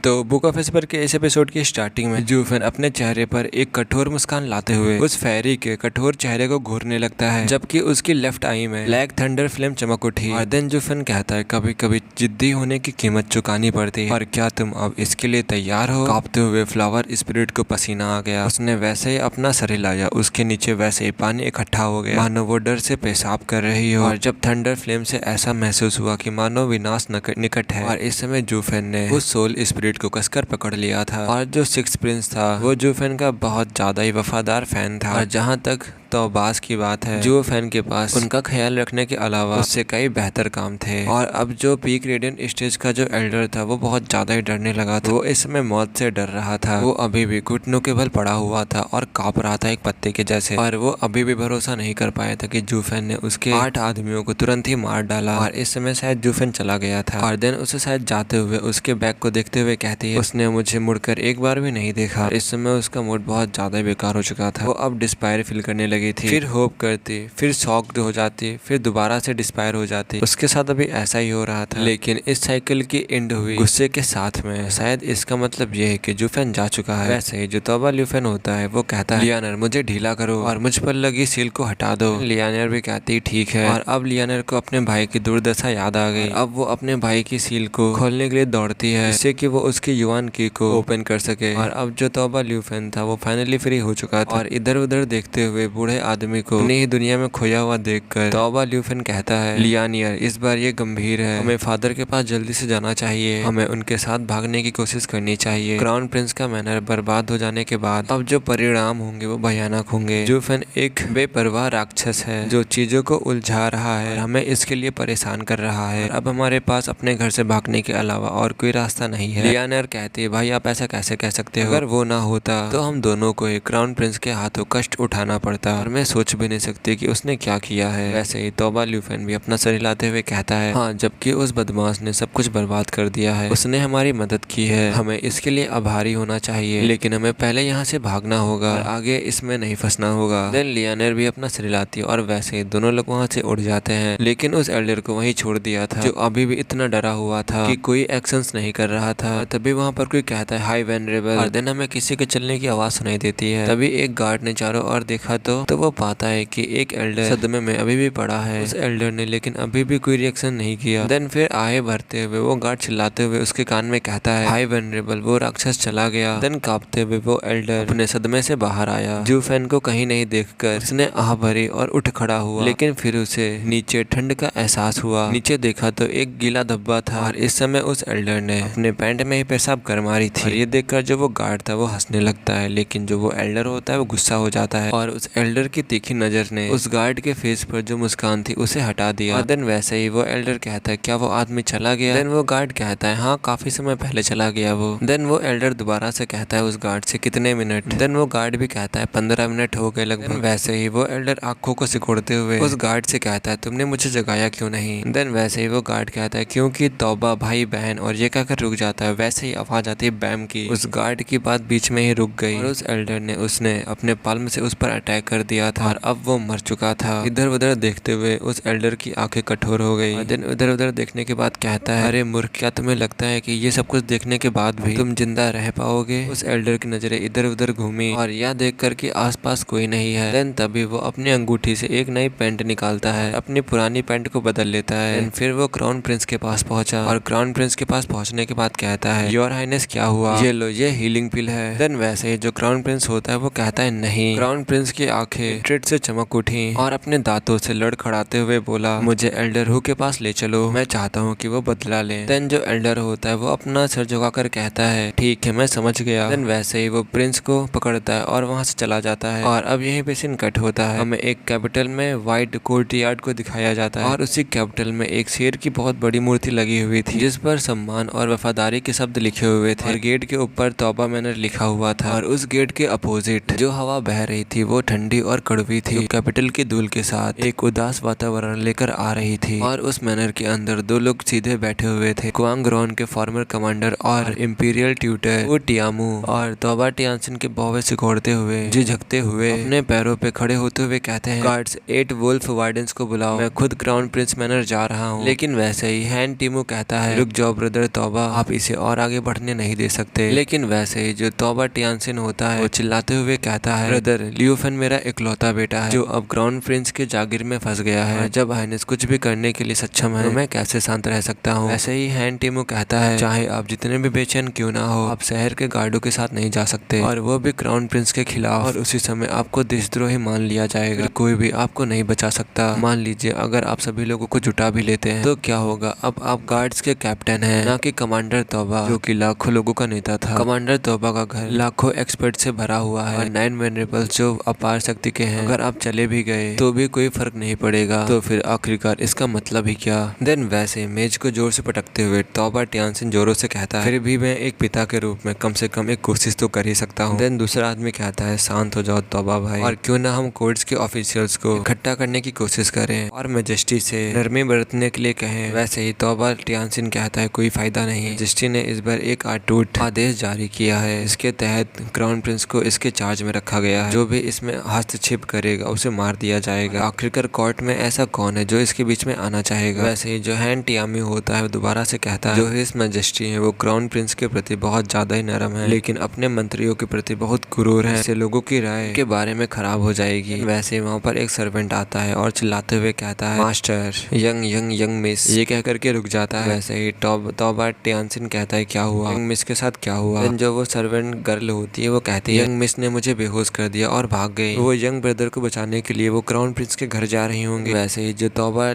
तो book of Esper के इस एपिसोड की स्टार्टिंग में जूफेन अपने चेहरे पर एक कठोर मुस्कान लाते हुए उस फेरी के कठोर चेहरे को घूरने लगता है, जबकि उसकी लेफ्ट आई में ब्लैक थंडर फ्लेम चमक उठी। और देन जूफेन कहता है कभी कभी जिद्दी होने की कीमत चुकानी पड़ती है, और क्या तुम अब इसके लिए तैयार हो। कांपते हुए फ्लावर स्पिरिट को पसीना आ गया। उसने वैसे ही अपना सर हिलाया, उसके नीचे वैसे ही पानी इकट्ठा हो गया, मानो वो डर से पेशाब कर रही हो। और जब थंडर फ्लेम से ऐसा महसूस हुआ कि मानो विनाश निकट है, और इस समय जूफेन ने उस सोल स्पिरिट को कसकर पकड़ लिया था। और जो सिक्स प्रिंस था वो जूफेन का बहुत ज्यादा ही वफादार फैन था। और जहाँ तक तौबास की बात है, जूफेन के पास उनका ख्याल रखने के अलावा उससे कई बेहतर काम थे। और अब जो पीक रेडियंट स्टेज का जो एल्डर था वो बहुत ज्यादा ही डरने लगा था। वो इस समय मौत से डर रहा था। वो अभी भी घुटनों के बल पड़ा हुआ था और कांप रहा था एक पत्ते के जैसे। और वो अभी भी भरोसा नहीं कर पाया था कि जूफेन ने उसके 8 आदमियों को तुरंत ही मार डाला। और इस समय शायद जूफेन चला गया था। और देन उसे शायद जाते हुए उसके बैग को देखते हुए कहती है, उसने मुझे मुड़कर एक बार भी नहीं देखा। इस समय उसका मूड बहुत ज्यादा बेकार हो चुका था। वो अब डिस्पायर फील करने लगी थी, फिर होप करती, फिर शॉक्ड हो जाती, फिर दोबारा से डिस्पायर हो जाती। उसके साथ अभी ऐसा ही हो रहा था, लेकिन इस साइकिल की एंड हुई गुस्से के साथ में। शायद इसका मतलब ये है कि जूफेन जा चुका है। वैसे ही जो तौबा ल्यूफेन होता है वो कहता है, लियानर मुझे ढीला करो और मुझ पर लगी सील को हटा दो। लियानर भी कहती ठीक है। और अब लियानर को अपने भाई की दुर्दशा याद आ गई। अब वो अपने भाई की सील को खोलने के लिए दौड़ती है, जिससे कि वो उसकी युवान की को ओपन कर सके। और अब जो तौबा ल्यूफेन था वो फाइनली फ्री हो चुका था। और इधर उधर देखते हुए बूढ़े आदमी को अपनी ही दुनिया में खोया हुआ देखकर तौबा ल्यूफेन कहता है, लियानियर इस बार ये गंभीर है, हमें फादर के पास जल्दी से जाना चाहिए, हमें उनके साथ भागने की कोशिश करनी चाहिए। क्राउन प्रिंस का मैनर बर्बाद हो जाने के बाद अब जो परिणाम होंगे वो भयानक होंगे। जूफेन एक बेपरवाह राक्षस है जो चीजों को उलझा रहा है, हमें इसके लिए परेशान कर रहा है। अब हमारे पास अपने घर से भागने के अलावा और कोई रास्ता नहीं है। लियानियर कहती है, भाई आप ऐसा कैसे कह सकते हो, अगर वो ना होता तो हम दोनों को एक क्राउन प्रिंस के हाथों कष्ट उठाना पड़ता, और मैं सोच भी नहीं सकती कि उसने क्या किया है। वैसे ही तौबा ल्यूफेन भी अपना सर हिलाते हुए कहता है, हाँ जबकि उस बदमाश ने सब कुछ बर्बाद कर दिया है, उसने हमारी मदद की है, हमें इसके लिए आभारी होना चाहिए, लेकिन हमें पहले यहाँ से भागना होगा और आगे इसमें नहीं फंसना होगा। देन लियानर भी अपना सर हिलाती है और वैसे ही दोनों लोग वहाँ से उड़ जाते हैं। लेकिन उस एल्डर को वहीं छोड़ दिया था जो अभी भी इतना डरा हुआ था कि कोई एक्शंस नहीं कर रहा था। तभी वहाँ पर कोई कहता है, हाई वेनरेबल। और देन हमें किसी के चलने की आवाज सुनाई देती है। तभी एक गार्ड ने चारों ओर देखा तो वो पाता है कि एक एल्डर सदमे में अभी भी पड़ा है। उस एल्डर ने लेकिन अभी भी कोई रिएक्शन नहीं किया। देन फिर आए भरते हुए वो गार्ड चिल्लाते हुए उसके कान में कहता है, हाई वेनरेबल वो राक्षस चला गया। देन कांपते हुए वो एल्डर अपने सदमे से बाहर आया। जूफेन को कहीं नहीं देखकर उसने आह भरी और उठ खड़ा हुआ, लेकिन फिर उसे नीचे ठंड का एहसास हुआ। नीचे देखा तो एक गीला धब्बा था, और इस समय उस एल्डर ने अपने पैंट में ही पेशाब कर मारी थी। और ये देखकर जो वो गार्ड था वो हंसने लगता है, लेकिन जो वो एल्डर होता है वो गुस्सा हो जाता है। और उस एल्डर की तीखी नजर ने उस गार्ड के फेस पर जो मुस्कान थी उसे हटा दिया। और देन वैसे ही वो एल्डर कहता है, क्या वो आदमी चला गया। देन वो गार्ड कहता है, हाँ काफी समय पहले चला गया वो। देन वो एल्डर दोबारा से कहता है उस गार्ड से, कितने मिनट। देन वो गार्ड भी कहता है 15 मिनट हो गए लगभग। वैसे ही वो एल्डर आंखों को सिकोड़ते हुए उस गार्ड से कहता है, तुमने मुझे जगाया क्यों नहीं। देन वैसे ही वो गार्ड कहता है, क्योंकि तौबा भाई बहन, और ये कहकर रुक जाता है। वैसे ही आवाज आती है बैम की। उस गार्ड की बात बीच में ही रुक गई और उस एल्डर ने उसने अपने पाल्म से उस पर अटैक कर दिया था, और अब वो मर चुका था। इधर उधर देखते हुए उस एल्डर की आंखें कठोर हो गई। और देन इधर उधर देखने के बाद कहता है, अरे मूर्ख, क्या तुम्हें लगता है कि ये सब कुछ देखने के बाद भी तुम जिंदा रह पाओगे। उस एल्डर की नजरें इधर उधर घूमी और यह देखकर कि आसपास कोई नहीं है। देन तभी वो अपनी अंगूठी से एक नई पैंट निकालता है, अपनी पुरानी पैंट को बदल लेता है। देन फिर वो क्राउन प्रिंस के पास पहुंचा, और क्राउन प्रिंस के पास पहुंचने के बाद कहता है, योर हाइनेस क्या हुआ, ये लो ये हीलिंग पिल है। देन वैसे ही जो क्राउन प्रिंस होता है वो कहता है, नहीं। क्राउन प्रिंस की आंखें ट्रेड से चमक उठी और अपने दांतों से लड़खड़ाते हुए बोला, मुझे एल्डर हु के पास ले चलो, मैं चाहता हूँ कि वो बदला ले। देन जो एल्डर होता है वो अपना सिर झुकाकर कहता है, ठीक है मैं समझ गया। देन वैसे ही वो प्रिंस को पकड़ता है और वहाँ से चला जाता है। और अब यहीं पे सीन कट होता है। हमें एक कैपिटल में व्हाइट कोर्टयार्ड को दिखाया जाता है, और उसी कैपिटल में एक शेर की बहुत बड़ी मूर्ति लगी हुई थी, जिस पर सम्मान और वफादारी के शब्द लिखे हुए थे। और गेट के ऊपर तौबा मैनर लिखा हुआ था, और उस गेट के अपोजिट जो हवा बह रही थी वो ठंडी और कड़वी थी, कैपिटल की धूल के साथ एक उदास वातावरण लेकर आ रही थी। और उस मैनर के अंदर दो लोग सीधे बैठे हुए थे, क्वांग रोन के फॉर्मर कमांडर और इंपीरियल ट्यूटर वो टियामू। और तौबा टियानसिन के बौवे सिकोड़ते हुए झिझकते हुए अपने पैरों पे खड़े होते हुए कहते हैं, गार्ड्स 8 वुल्फ वार्डन्स को बुलाओ, मैं खुद क्राउन प्रिंस मैनर जा रहा हूँ। लेकिन वैसे ही हैन टीमू कहता है, रुक जाओ ब्रदर तौबा, आप इसे और आगे बढ़ने नहीं दे सकते। लेकिन वैसे ही जो तोबा टियानसिन होता है वो चिल्लाते हुए कहता है, ब्रदर लियू फेन मेरा इकलौता बेटा है जो अब क्राउन प्रिंस के जागीर में फंस गया है। जब हाइनेस कुछ भी करने के लिए सक्षम है तो मैं कैसे शांत रह सकता हूँ। वैसे ही हैन टीमू कहता है, चाहे आप जितने भी बेचैन क्यों ना हो, आप शहर के गार्डों के साथ नहीं जा सकते, और वो भी क्राउन प्रिंस के खिलाफ। और उसी समय आपको देशद्रोही मान लिया जाएगा, कोई भी आपको नहीं बचा सकता। मान लीजिए अगर आप सभी लोगों को जुटा भी लेते हैं तो क्या होगा, अब आप गार्ड्स के कैप्टन हैं, ना कि कमांडर तोबा जो कि लाखों लोगों का नेता था। कमांडर तोबा का घर लाखों एक्सपर्ट से भरा हुआ है और 9 वेनरेबल्स जो अपार शक्ति के हैं, अगर आप चले भी गए तो भी कोई फर्क नहीं पड़ेगा। तो फिर आखिरकार इसका मतलब ही क्या। देन वैसे मेज को जोर से पटकते हुए तोबा टियानसिन जोरों से कहता है, फिर भी मैं एक पिता के रूप में कम से कम एक कोशिश तो कर ही सकता हूँ। देन दूसरा आदमी कहता है, शांत हो जाओ तोबा भाई, और क्यों ना हम कोर्ट्स के ऑफिशियल्स को इकट्ठा करने की कोशिश करें और मैजेस्टी से नरमी बरतने के लिए कहें। वैसे ही तोबा टियानसिन कहता है, कोई फायदा नहीं, मैजेस्टी ने इस बार एक अटूट आदेश जारी किया है, इसके तहत क्राउन प्रिंस को इसके चार्ज में रखा गया है, जो भी इसमें हस्तक्षेप करेगा उसे मार दिया जाएगा। आखिरकार कोर्ट में ऐसा कौन है जो इसके बीच में आना चाहेगा। वैसे ही जो हैन टियामी होता है दोबारा से कहता है, जो हिज मैजेस्टी है वो क्राउन प्रिंस के प्रति बहुत ज्यादा ही नरम है, लेकिन अपने मंत्रियों के प्रति बहुत क्रूर है, इससे लोगों की राय के बारे में खराब हो जाएगी। वैसे वहाँ पर एक सर्वेंट आता है और चिल्लाते हुए कहता है, master young young young miss, ये कह करके रुक जाता है। वैसे ही तोबा टियानसिन कहता है, क्या हुआ यंग मिस के साथ क्या हुआ। जो वो सर्वेंट गर्ल होती है वो कहती है, यंग मिस ने मुझे बेहोश कर दिया और भाग गई, वो यंग ब्रदर को बचाने के लिए वो क्राउन प्रिंस के घर जा रही होंगी। वैसे ही जो तोबा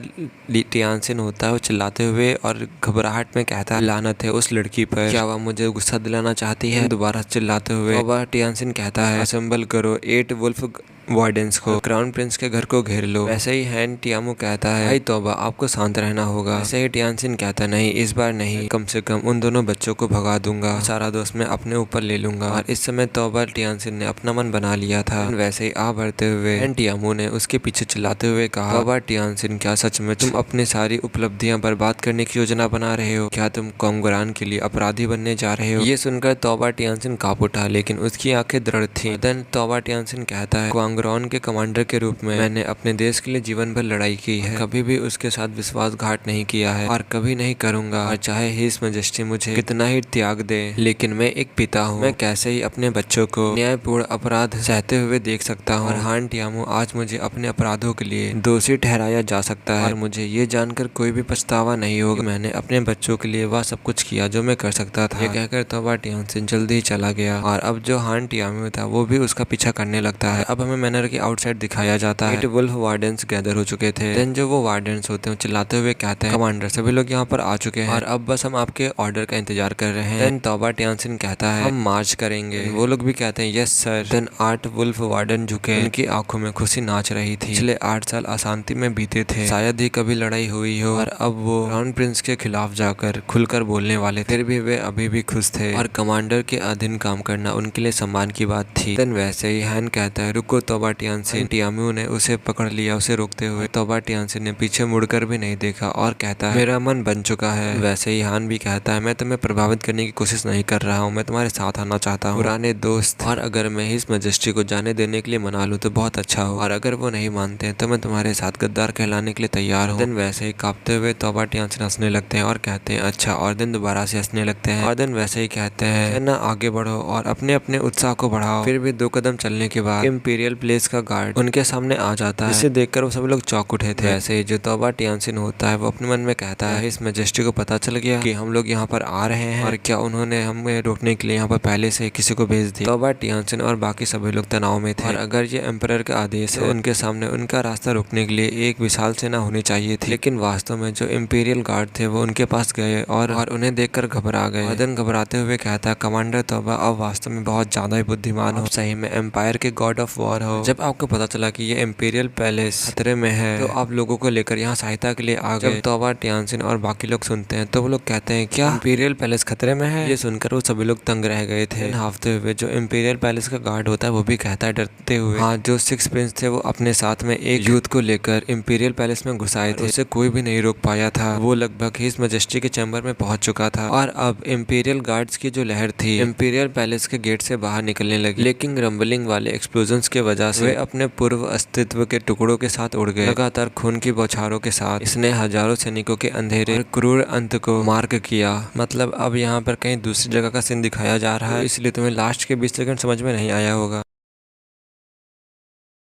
टियानसिन होता है वो चिल्लाते हुए और घबराहट में कहता है, लानत है उस लड़की पर, क्या वह मुझे गुस्सा दिलाना चाहती है। दोबारा चिल्लाते हुए तोबा टियानसिन कहता है, असेंबल करो 8 वुल्फ वार्डन्स को, क्राउन प्रिंस के घर को घेर लो। वैसे ही हैन टियामू कहता है, भाई तोबा आपको शांत रहना होगा। वैसे ही टियानसिन कहता है, नहीं इस बार नहीं, कम से कम उन दोनों बच्चों को भगा दूंगा, सारा दोस्त मैं अपने ऊपर ले लूंगा। और इस समय तोबा टियानसिन ने अपना मन बना लिया था। वैसे ही आ बढ़ते हुए हैन टियामू ने उसके पीछे चिल्लाते हुए कहा, तोबा टियानसिन क्या सच में तुम अपनी सारी उपलब्धियां बर्बाद करने की योजना बना रहे हो, क्या तुम कोंगरान के लिए अपराधी बनने जा रहे हो। ये सुनकर तोबा टियानसिन कांप उठा, लेकिन उसकी आंखें दृढ़ थी। देन तोबा टियानसिन कहता है, कोंगरान के कमांडर के रूप में मैंने अपने देश के लिए जीवन भर लड़ाई की है, कभी भी उसके साथ विश्वासघात नहीं किया है और कभी नहीं करूंगा। और चाहे हिज मैजेस्टी मुझे कितना ही त्याग दे, लेकिन मैं एक पिता हूँ, मैं कैसे ही अपने बच्चों को न्यायपूर्ण अपराध सहते हुए देख सकता हूँ। और हान टियामू आज मुझे अपने अपराधों के लिए दोषी ठहराया जा सकता है और मुझे ये जानकर कोई भी पछतावा नहीं होगा, मैंने अपने बच्चों के लिए वह सब कुछ किया जो मैं कर सकता था। ये कहकर तोबा टियानसिन जल्दी ही चला गया और अब जो हान टियामू था वो भी उसका पीछा करने लगता है। अब हमें मैनर के आउटसाइड दिखाया जाता है। 8 वुल्फ वार्डन्स गैदर हो चुके थे। देन जो वो वार्डन्स होते हैं चिल्लाते हुए कहते हैं, कमांडर सभी लोग यहाँ पर आ चुके हैं और अब बस हम आपके ऑर्डर का इंतजार कर रहे हैं। देन तोबा टियानसिन कहता है, हम मार्च करेंगे। वो लोग भी कहते हैं, yes sir. Then 8 wolf warden झुके, उनकी आंखों में खुशी नाच रही थी। पिछले 8 साल अशांति में बीते थे, शायद ही कभी लड़ाई हुई हो, और अब वो क्राउन प्रिंस के खिलाफ जाकर खुलकर बोलने वाले, फिर भी वे अभी भी खुश थे और कमांडर के अधीन काम करना उनके लिए सम्मान की बात थी। देन वैसे ही हैन कहता है, रुको तोबा टियानसिन। टियामू ने उसे पकड़ लिया, उसे रोकते हुए तोबा टियानसिन ने पीछे मुड़कर भी नहीं देखा और कहता है, मेरा मन बन चुका है। वैसे ही हान भी कहता है, मैं तुम्हें प्रभावित करने की कोशिश नहीं कर रहा हूँ, मैं तुम्हारे साथ आना चाहता हूँ, पुराने दोस्त, और अगर मैं हिज मैजेस्टी को जाने देने के लिए मना लूँ तो बहुत अच्छा हो, और अगर वो नहीं मानते हैं तो मैं तुम्हारे साथ गद्दार कहलाने के लिए तैयार हूँ। देन वैसे ही कांपते हुए तोबा टियानसिन हंसने लगते हैं और कहते हैं, अच्छा। और दिन दोबारा से हंसने लगते हैं और दिन वैसे ही कहते हैं, ना आगे बढ़ो और अपने अपने उत्साह को बढ़ाओ। फिर भी 2 कदम चलने के बाद इंपीरियल प्लेस का गार्ड उनके सामने आ जाता है, जिसे देखकर वो सभी लोग चौंक उठे थे। वैसे ही जो तोबा टियानसिन होता है वो अपने मन में कहता है, इस मैजेस्टी को पता चल गया कि हम लोग यहाँ पर आ रहे हैं, और क्या उन्होंने हमें रोकने के लिए यहाँ पर पहले से किसी को भेज दिया। तोबा टियानसिन और बाकी सभी लोग तनाव में थे, और अगर ये एम्परर का आदेश है उनके सामने उनका रास्ता रोकने के लिए एक विशाल सेना होनी चाहिए थी। लेकिन वास्तव में जो इंपीरियल गार्ड थे वो उनके पास गए और उन्हें देखकर घबरा गए। मदन घबराते हुए कहता है, कमांडर तोबा अब वास्तव में बहुत ज्यादा ही बुद्धिमान हो, सही में एम्पायर के गॉड ऑफ वॉर हो। जब आपको पता चला कि ये इंपीरियल पैलेस खतरे में है तो आप लोगों को लेकर यहाँ सहायता के लिए आ गए। जब तोबा टियानसिन और बाकी लोग सुनते हैं तो वो लोग कहते हैं, क्या इंपीरियल पैलेस खतरे में है। ये सुनकर वो सभी लोग तंग रह गए थे। हाफते हुए जो इंपीरियल पैलेस का गार्ड होता है वो भी कहता है डरते हुए, हाँ जो 6 प्रिंस थे वो अपने साथ में एक यूथ को लेकर इंपीरियल पैलेस में घुस आए थे, उसे कोई भी नहीं रोक पाया था। वो लगभग हिज मैजेस्टी के चैम्बर में पहुंच चुका था और अब इंपीरियल गार्ड्स की जो लहर थी इंपीरियल पैलेस के गेट से बाहर निकलने लगी। लेकिन रंबलिंग वाले एक्सप्लोजन के वजह वजह से वे अपने पूर्व अस्तित्व के टुकड़ों के साथ उड़ गए। लगातार खून की बौछारों के साथ इसने हजारों सैनिकों के अंधेरे और क्रूर अंत को मार्क किया। मतलब अब यहाँ पर कहीं दूसरी जगह का सीन दिखाया जा रहा है, इसलिए तुम्हें लास्ट के 20 सेकंड समझ में नहीं आया होगा।